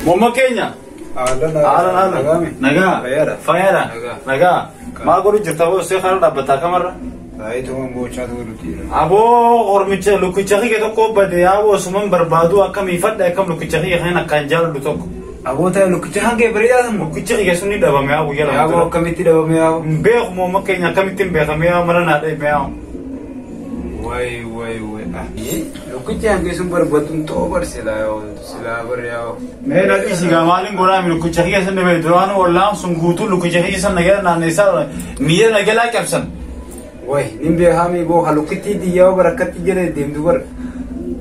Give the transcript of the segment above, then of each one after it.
Mama Kenya. Nagami. Naga. Fayara. Naga. Ma guru jirta wo se khara dabata kamar. Sai to mo chadu ruti. Abo ormiche lukuchahi ke to ko bade abo suman barbadu akam ifadda akam lukuchahi khana kanjal lutok. Abo ta lukuchahi ke bariya mo lukuchahi ke sunni daba me abo yala. Abo kamiti daba me abo. Be Mama Kenya kamitin be khamya marana dai me abo. Wai. Lukuchahi ke sun barbadun to bar sila bariya. Me na isi ga malin gora mi lukuchahi ke sanne be duran wala sungutu lukuchahi ke sanne ga na nesa miya na gela kapsan. Woi, nimbe hami bo halukiti diya barakati jere demdubar.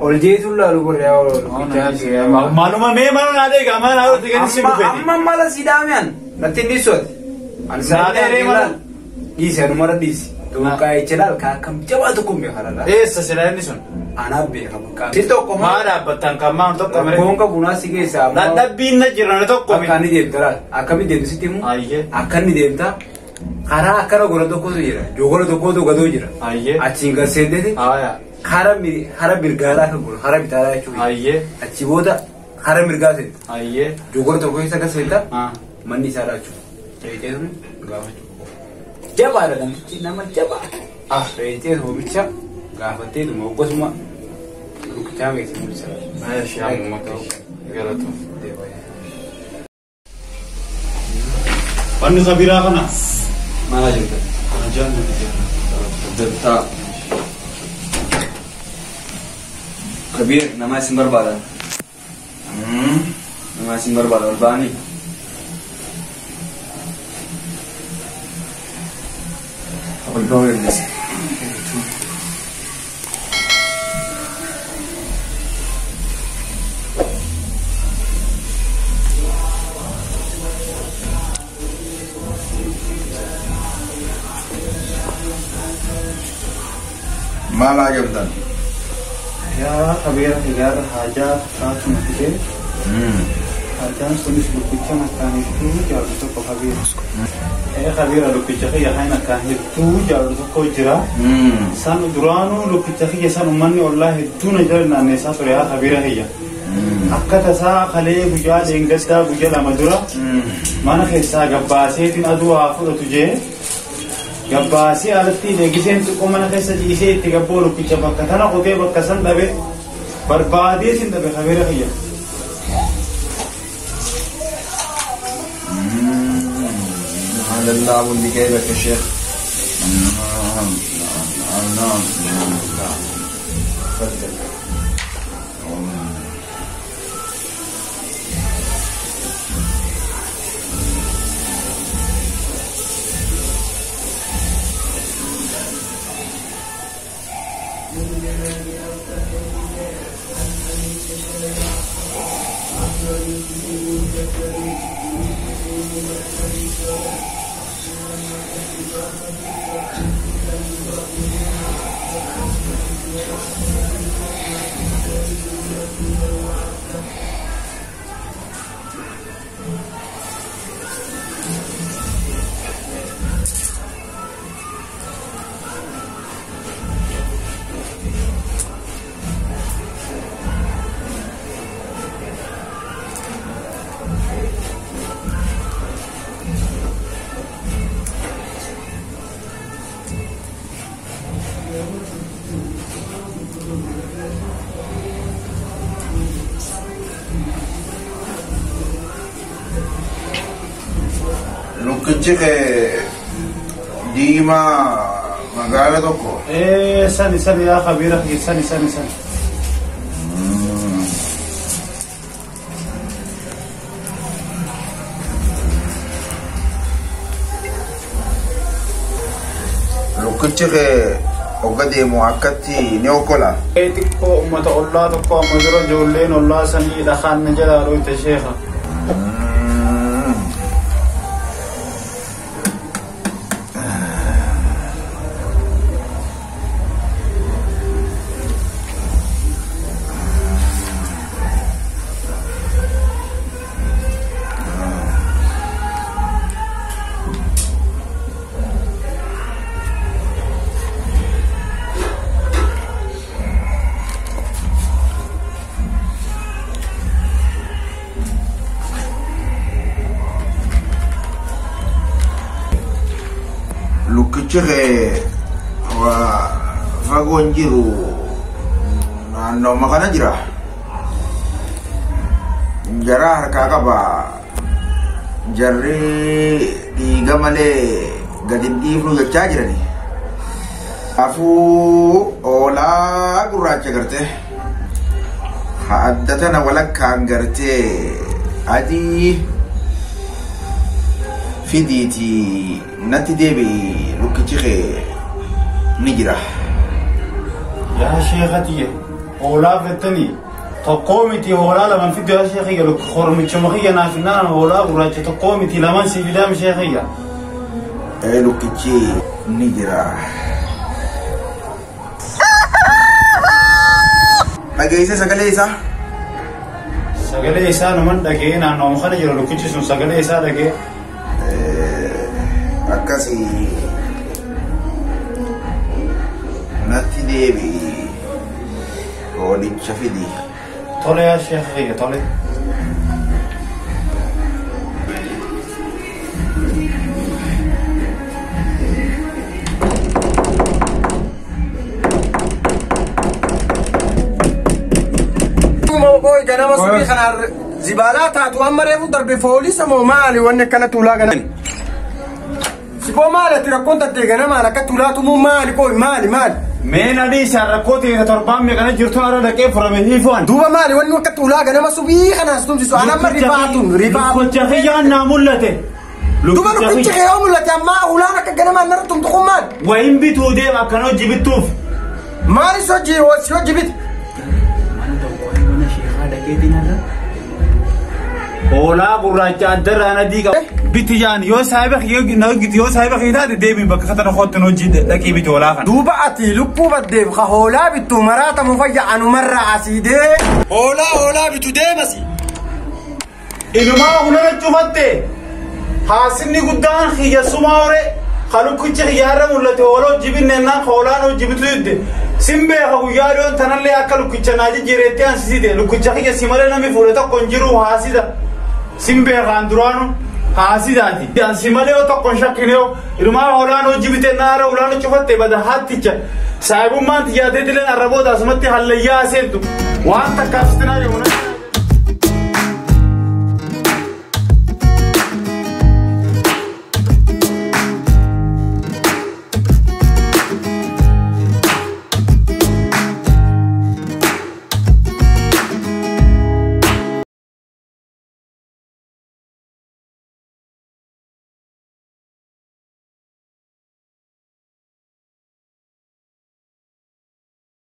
Oljeetullah lubar ya lukuchahi. Maluma me marana dai ga mana aro tigani sibu be. Amma mala sidamian. Natin disot. Ansade remal. Isa numara disi. To kai celal ka kam jaba to kumbe halala. Sa sila ni son. Anabe hamka. Sito ko mara batan kamang to kamere. Ko ka bunasi ke sa. Nadabin na jirana to ko. Akani demtara. Akami dem sitimu. Ayye. Akani demta. Kara akara gora to ko jira. Jogora to ko to gado jira. Ayye. Achinga sende. Aya. Hara birgara ka gora. Hara bitara chu. Ayye. Achiboda hara mirga sende. Ayye. Jogora to ko isa ka senda. Mandi sara chu. Ete dum gawa chu. Jaba da nama jaba. Ete ho bicha. Gafate dum ko suma. Lukuchahi ke sumul sara. Aya shamu maka. Galato. Pani khabira kana. Mana jumpa. Ajan Detta Kabir nama Simbar Bala. Nama Simbar Bala Albani. Apa kau yang ni? Malah jemtan. Ya kabir tiga hajat satu mungkin. Hajat sulis lukucha makan itu jauh itu kabir. Kabir lukucha ya hanya kan itu jauh itu kau jira. San duranu lukucha ya san umani Allah itu najar nane sa surya kabir ya. Akka tasa khale bujal ingasta bujal amadura. Mana kesa gabbase tin adu afu tuje. Gabbasi alatti negisen tu komana kesa jise ti gabbolu picha bakka tana qote bakka san dabe barbadi sin dabe khabira hiya Alhamdulillah bundi kaya ke Sheikh. Lukuchi ke Dima magala tokko. Sani ya kabira hiya sani. Lukuchi ke ogade muakkati neokola. Tikko ummata Allah tokko amadura jolleen Allah sani dakhan najala ro ta sheikha. lukkichi fagoon jiru naannoo makana jira. Jaraa harkaa qaba. Jarri dhiiga malee gadi hin dhiifnu jechaa jirani. Afuu oolaa gurraacha gartee. Addatana walakkaan gartee adii fidiiti natti deebi'i lukkichi kee ni jira. Yaa sheekhatiyya oolaa fettanii tokkoo miti oolaa laman fiddu yaa sheekhiyya hormicha makiyya naafinnaan oolaa gurraacha tokkoo miti laman si fidaam sheekhiyya. Lukkichi ni jira. Dhageesse sagalee isaa? Sagalee isaa numan dhagee naannoo mukana jiru lukkichi sun sagalee isaa dhagee. Akkasii natti deebi'i oolicha fidi. Tole yaa sheekhiyya tole. Boy ganama subii kana zibaalaa taatu amma reefu darbe foolisa moo maali wanni akkana tuulaa ganama. Siboo maali ati rakkoon tattee ganama akka tuulaatu moo maali boy maali. Meen adii isaan rakkootii torbaan meeqana jirtu ara dhaqee furame hiifuun. Duuba maali wanni akka tuulaa ganama subii kanaas tumsisu anamma rifaatun. Lukkicha kiyyaan naa mul'ate. Duuba lukkicha kiyyaan mul'ate amma ulaan akka ganama nara tumtuqun maali. Wayin bituu deema akkan hojii bittuuf. Maali hojii bit. Oolaa gurraacha addarraan adii qaba. Biti jaan yoo saayiba hiitaate deebiin bakka katana kootti hojii dhaqii biti oolaa kana. Duuba ati lubbuu baddeef ka hoolaa bittu maraata mufayya anumarraa asii dee. Hoolaa bitu deemasi. Ilumaa hulana cufatte haasinni guddaan hiyyasumaa hore kalukkichi hiyyaarra mul'ate hoolaa hojii binnennaan hoolaan hojii bitu didde. Simbeeka guyyaa dhiyoon tanallee akka lukkicha naa jijjiireetti ansisite lukkicha kiyya si malee namni fuudhe tokko hin jiru haasida. Simbeekaan duraanu haasidaati. Si malee yoo tokko hin shakkineeyo ilumaa hoolaan hojii bitee naara ulaan cufatte bada hatticha saayibummaan xiyyaatee dileen arraboota asumatti hallayyaa seentu waan takkaasitinaa jiru.